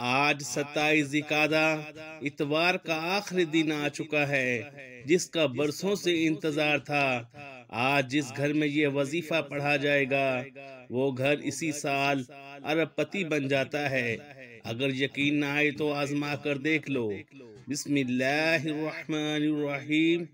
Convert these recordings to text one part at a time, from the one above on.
آج 27 ذی-القعدہ اتوار کا آخری دن آ چکا ہے جس کا برسوں سے انتظار تھا۔ آج جس گھر میں یہ وظیفہ پڑھا جائے گا وہ گھر اسی سال ارب پتی بن جاتا ہے۔ اگر یقین نہ آئے تو آزما کر دیکھ لو۔ بسم اللہ الرحمن الرحیم۔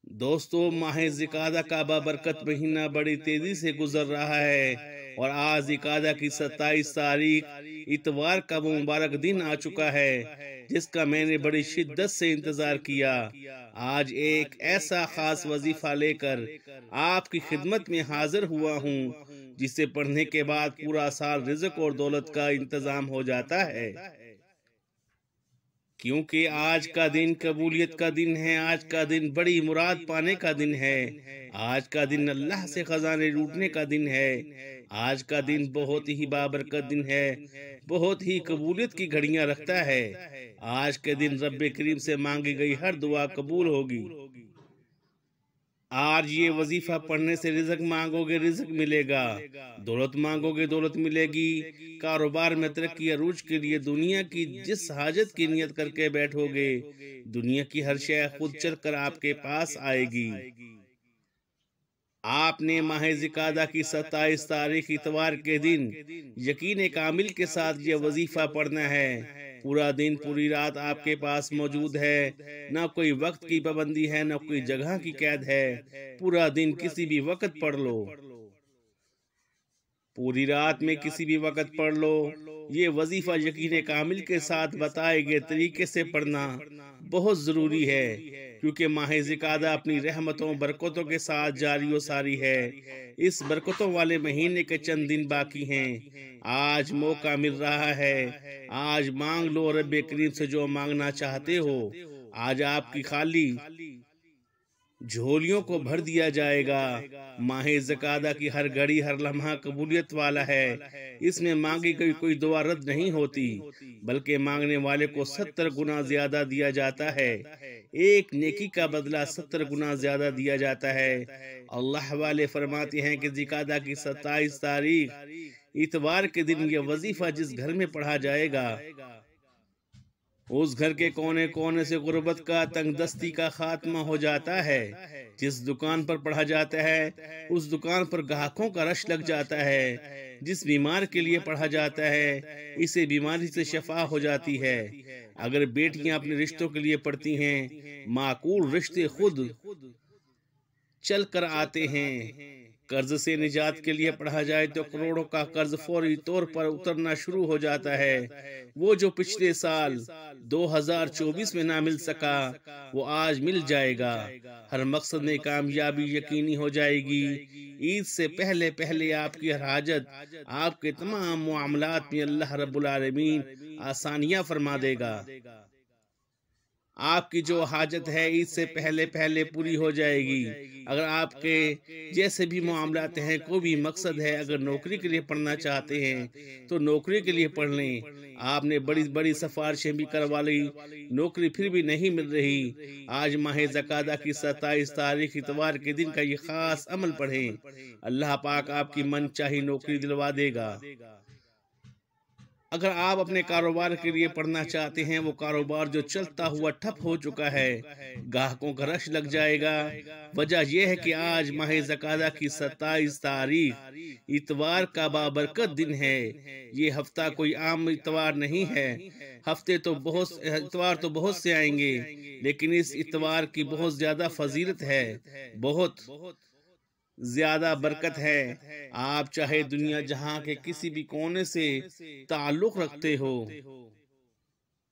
دوستو، ماہ ذی-القعدہ کا بابرکت مہینہ بڑی تیزی سے گزر رہا ہے اور آج ذی-القعدہ کی 27 تاریخ اتوار کا وہ مبارک دن آ چکا ہے جس کا میں نے بڑی شدت سے انتظار کیا۔ آج ایک ایسا خاص وظیفہ لے کر آپ کی خدمت میں حاضر ہوا ہوں جسے پڑھنے کے بعد پورا سال رزق اور دولت کا انتظام ہو جاتا ہے، کیونکہ آج کا دن قبولیت کا دن ہے۔ آج کا دن بڑی مراد پانے کا دن ہے۔ آج کا دن اللہ سے خزانے لوٹنے کا دن ہے۔ آج کا دن بہت ہی بابرکت دن ہے، بہت ہی قبولیت کی گھڑیاں رکھتا ہے۔ آج کے دن رب کریم سے مانگی گئی ہر دعا قبول ہوگی۔ آج یہ وظیفہ پڑھنے سے رزق مانگو گے رزق ملے گا، دولت مانگو گے دولت ملے گی۔ کاروبار میں ترقی عروج کے لیے دنیا کی جس حاجت کی نیت کر کے بیٹھو گے دنیا کی ہر شے خود چل کر آپ کے پاس آئے گی۔ آپ نے ماہ ذی-القعدہ کی 27 تاریخ اتوار کے دن یقین کامل کے ساتھ یہ وظیفہ پڑھنا ہے۔ پورا دن پوری رات آپ کے پاس موجود ہے، نہ کوئی وقت کی پابندی ہے، نہ کوئی جگہ کی قید ہے۔ پورا دن کسی بھی وقت پڑھ لو، پوری رات میں کسی بھی وقت پڑھ لو۔ یہ وظیفہ یقین کامل کے ساتھ بتائے گئے طریقے سے پڑھنا بہت ضروری ہے، کیونکہ ماہ ذی-القعدہ اپنی رحمتوں برکتوں کے ساتھ جاری و ساری ہے۔ اس برکتوں والے مہینے کے چند دن باقی ہیں۔ آج موقع مل رہا ہے، آج مانگ لو رب کریم سے جو مانگنا چاہتے ہو۔ آج آپ کی خالی جھولیوں کو بھر دیا جائے گا۔ ماہ ذی-القعدہ کی ہر گھڑی ہر لمحہ قبولیت والا ہے۔ اس میں مانگی گئی کوئی دعا رد نہیں ہوتی، بلکہ مانگنے والے کو 70 گنا زیادہ دیا جاتا ہے۔ ایک نیکی کا بدلہ 70 گنا زیادہ دیا جاتا ہے۔ اللہ والے فرماتے ہیں کہ ذی-القعدہ کی 27 تاریخ اتوار کے دن یہ وظیفہ جس گھر میں پڑھا جائے گا اس گھر کے کونے کونے سے غربت کا تنگ دستی کا خاتمہ ہو جاتا ہے۔ جس دکان پر پڑھا جاتا ہے اس دکان پر گاہکوں کا رش لگ جاتا ہے۔ جس بیمار کے لیے پڑھا جاتا ہے اسے بیماری سے شفا ہو جاتی ہے۔ اگر بیٹیاں اپنے رشتوں کے لیے پڑھتی ہیں معقول رشتے خود چل کر آتے ہیں۔ قرض سے نجات کے لیے پڑھا جائے تو کروڑوں کا قرض فوری طور پر اترنا شروع ہو جاتا ہے۔ وہ جو پچھلے سال 2024 میں نہ مل سکا وہ آج مل جائے گا۔ ہر مقصد میں کامیابی یقینی ہو جائے گی۔ عید سے پہلے پہلے آپ کی ہر حاجت، آپ کے تمام معاملات میں اللہ رب العالمین آسانیاں فرما دے گا۔ آپ کی جو حاجت ہے عید سے پہلے پہلے پوری ہو جائے گی۔ اگر آپ کے جیسے بھی معاملات ہیں، کوئی بھی مقصد ہے، اگر نوکری کے لیے پڑھنا چاہتے ہیں تو نوکری کے لیے پڑھ لیں۔ آپ نے بڑی بڑی سفارشیں بھی کروا لی، نوکری پھر بھی نہیں مل رہی۔ آج ماہ ذی-القعدہ کی 27 تاریخ اتوار کے دن کا یہ خاص عمل پڑھیں، اللہ پاک آپ کی من چاہی نوکری دلوا دے گا۔ اگر آپ اپنے کاروبار کے لیے پڑھنا چاہتے ہیں، وہ کاروبار جو چلتا ہوا ٹھپ ہو چکا ہے، گاہکوں کا رش لگ جائے گا۔ وجہ یہ ہے کہ آج ماہ ذی-القعدہ کی 27 تاریخ اتوار کا بابرکت دن ہے۔ یہ ہفتہ کوئی عام اتوار نہیں ہے۔ اتوار تو بہت سے آئیں گے، لیکن اس اتوار کی بہت زیادہ فضیلت ہے، بہت زیادہ برکت ہے۔ آپ چاہے دنیا جہاں کے کسی بھی کونے سے تعلق رکھتے ہو،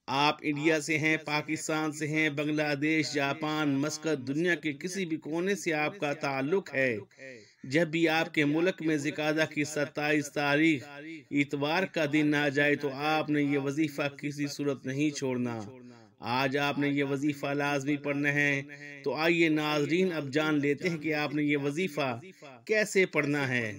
آپ انڈیا سے ہیں، پاکستان سے ہیں، بنگلہ دیش، جاپان، مسقط، دنیا کے کسی بھی کونے سے آپ کا تعلق ہے، جب بھی آپ کے ملک میں ذی-القعدہ کی 27 تاریخ اتوار کا دن آ جائے تو آپ نے یہ وظیفہ کسی صورت نہیں چھوڑنا۔ آج آپ نے یہ وظیفہ لازمی پڑھنا ہے۔ تو آئیے ناظرین اب جان لیتے ہیں کہ آپ نے یہ وظیفہ کیسے پڑھنا ہے۔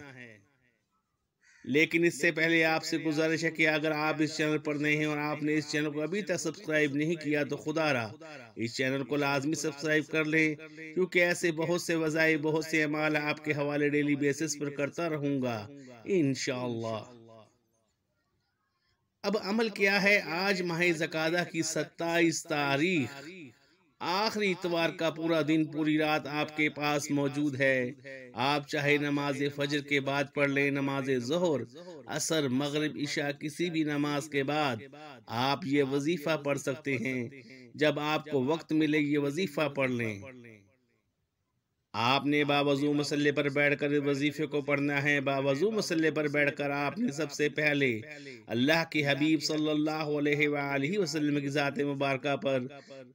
لیکن اس سے پہلے آپ سے گزارش ہے کہ اگر آپ اس چینل پر نئے ہیں اور آپ نے اس چینل کو ابھی تک سبسکرائب نہیں کیا تو خدا را اس چینل کو لازمی سبسکرائب کر لیں، کیونکہ ایسے بہت سے وظائف، بہت سے اعمال آپ کے حوالے ڈیلی بیسس پر کرتا رہوں گا انشاءاللہ۔ اب عمل کیا ہے؟ آج ماہ ذوالقعدہ کی 27 تاریخ، آخری اتوار کا پورا دن پوری رات آپ کے پاس موجود ہے۔ آپ چاہے نماز فجر کے بعد پڑھ لیں، نماز ظہر، عصر، مغرب، عشاء، کسی بھی نماز کے بعد آپ یہ وظیفہ پڑھ سکتے ہیں۔ جب آپ کو وقت ملے یہ وظیفہ پڑھ لیں۔ آپ نے باوضو مصلی پر بیٹھ کر وظیفے کو پڑھنا ہے۔ باوضو مصلی پر بیٹھ کر آپ نے سب سے پہلے اللہ کے حبیب صلی اللہ علیہ وآلہ وسلم کی ذات مبارکہ پر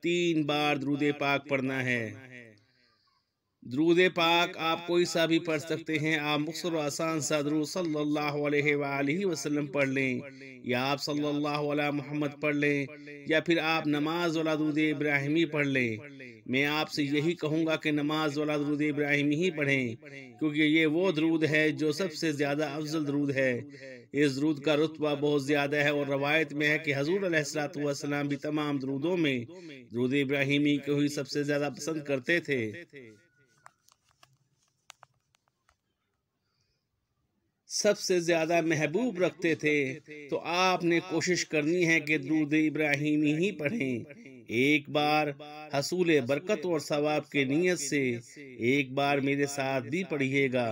3 بار درود پاک پڑھنا ہے۔ درود پاک آپ کوئی سا بھی پڑھ سکتے ہیں۔ آپ مختصر و آسان سا درود صلی اللہ علیہ وآلہ وسلم پڑھ لیں، یا آپ صلی اللہ علیہ محمد پڑھ لیں، یا پھر آپ نماز والا درود ابراہیمی پڑھ لیں۔ میں آپ سے یہی کہوں گا کہ نماز والا درود ابراہیمی ہی پڑھیں، کیونکہ یہ وہ درود ہے جو سب سے زیادہ افضل درود ہے۔ اس درود کا رتبہ بہت زیادہ ہے، اور روایت میں ہے کہ حضور علیہ السلام بھی تمام درودوں میں درود ابراہیمی کو ہی سب سے زیادہ پسند کرتے تھے۔ سب سے زیادہ محبوب رکھتے تھے، تو آپ نے کوشش کرنی ہے کہ درود ابراہیمی ہی پڑھیں۔ ایک بار حصول برکت اور ثواب کی نیت سے ایک بار میرے ساتھ بھی پڑھیے گا۔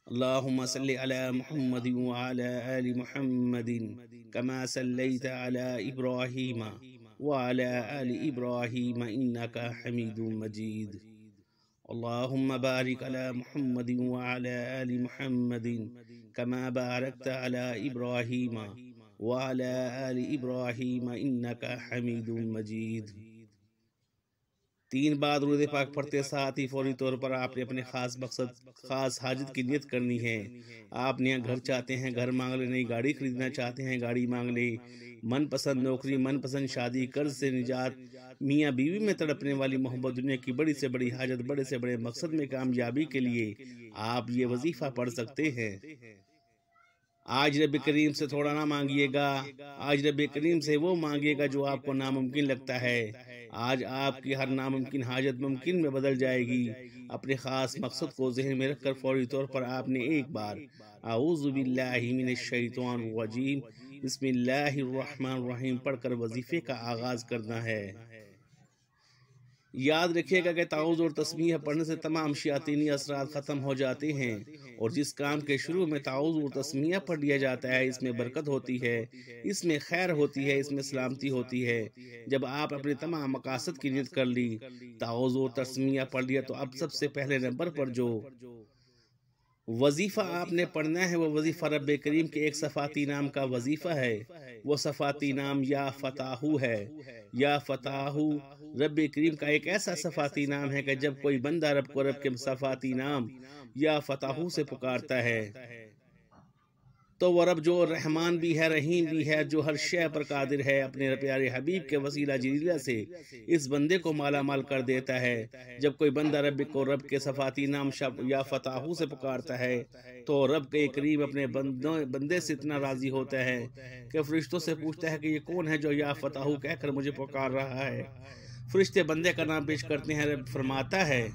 اللہم صلی علی محمد وعلی آل محمد کما صلیت علی ابراہیم وعلی آل ابراہیم انکا حمید مجید۔ اللهم بارك على محمد وعلى آل محمد كما باركت على إبراهيم وعلى آل إبراهيم إنك حميد مجيد۔ 3 بار درود پاک پڑھتے ساتھ ہی فوری طور پر آپ نے اپنے خاص مقصد، خاص حاجت کی نیت کرنی ہے۔ آپ نے گھر چاہتے ہیں گھر مانگ لیں، نئی گاڑی خریدنا چاہتے ہیں گاڑی مانگ لیں، من پسند نوکری، من پسند شادی، قرض سے نجات، میاں بیوی میں تڑپنے والی محبت، دنیا کی بڑی سے بڑی حاجت، بڑے سے بڑے مقصد میں کامیابی کے لیے آپ یہ وظیفہ پڑھ سکتے ہیں۔ آج رب کریم سے تھوڑا نہ مانگیے گا، آج رب کریم سے وہ مانگیے گا جو آپ کو ناممکن لگتا ہے۔ آج آپ کی ہر ناممکن حاجت ممکن میں بدل جائے گی۔ اپنے خاص مقصد کو ذہن میں رکھ کر فوری طور پر آپ نے ایک بار اعوذ باللہ من الشیطان الرجیم بسم اللہ الرحمن الرحیم پڑھ کر وظیفے کا آغاز کرنا ہے۔ یاد رکھیے گا کہ تعوذ اور تسمیہ پڑھنے سے تمام شیاطینی اثرات ختم ہو جاتے ہیں، اور جس کام کے شروع میں تعوذ اور تسمیہ پڑھ لیا جاتا ہے اس میں برکت ہوتی ہے، اس میں خیر ہوتی ہے، اس میں سلامتی ہوتی ہے۔ جب آپ اپنے تمام مقاصد کی نیت کر لی، تعوذ اور تسمیہ پڑھ لیا، تو اب سب سے پہلے نمبر پر جو وظیفہ آپ نے پڑھنا ہے وہ وظیفہ رب کریم کے ایک صفاتی نام کا وظیفہ ہے۔ وہ صفاتی نام یا فتاحو ہے۔ یا فتاحو رب کریم کا ایک ایسا صفاتی نام ہے کہ جب کوئی بندہ رب کو رب کے صفاتی نام یا فتاحو سے پکارتا ہے تو وہ رب جو رحمان بھی ہے، رحیم بھی ہے، جو ہر شے پر قادر ہے، اپنے پیارے حبیب کے وسیلہ جلیلہ سے اس بندے کو مالا مال کر دیتا ہے۔ جب کوئی بندہ رب کو رب کے صفاتی نام یا فتاحو سے پکارتا ہے تو رب کے کریم اپنے بندے سے اتنا راضی ہوتا ہے کہ فرشتوں سے پوچھتا ہے کہ یہ کون ہے جو یا فتاحو کہہ کر مجھے پکار رہا ہے۔ فرشتے بندے کا نام پیش کرتے ہیں، رب فرماتا ہے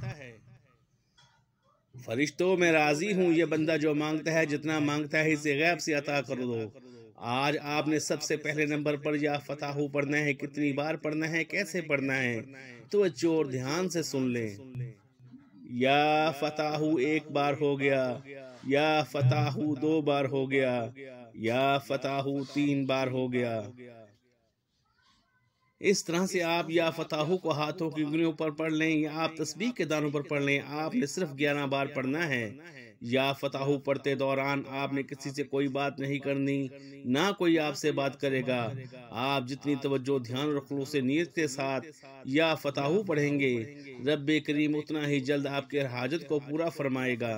فرشتوں میں راضی ہوں، یہ بندہ جو مانگتا ہے، جتنا مانگتا ہے اسے غیب سے عطا کر دو۔ آج آپ نے سب سے پہلے نمبر پر یا فتاحو پڑھنا ہے۔ کتنی بار پڑھنا ہے، کیسے پڑھنا ہے، توجہ اور دھیان سے سن لیں۔ یا فتاحو 1 بار ہو گیا، یا فتاحو 2 بار ہو گیا، یا فتاحو 3 بار ہو گیا۔ اس طرح سے آپ یا فتاحو کو ہاتھوں کی انگلیوں پر پڑھ لیں یا آپ تسبیح کے دانوں پر پڑھ لیں۔ آپ نے صرف 11 بار پڑھنا ہے۔ یا فتاحو پڑھتے دوران آپ نے کسی سے کوئی بات نہیں کرنی، نہ کوئی آپ سے بات کرے گا۔ آپ جتنی توجہ، دھیان اور خلوص نیت کے ساتھ یا فتاحو پڑھیں گے، رب کریم اتنا ہی جلد آپ کے حاجت کو پورا فرمائے گا۔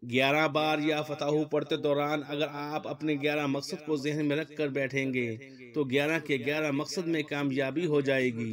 11 بار یا فتاحو پڑھتے دوران اگر آپ اپنے 11 مقصد کو ذہن میں رکھ کر بیٹھیں گے تو 11 کے 11 مقصد میں کامیابی ہو جائے گی۔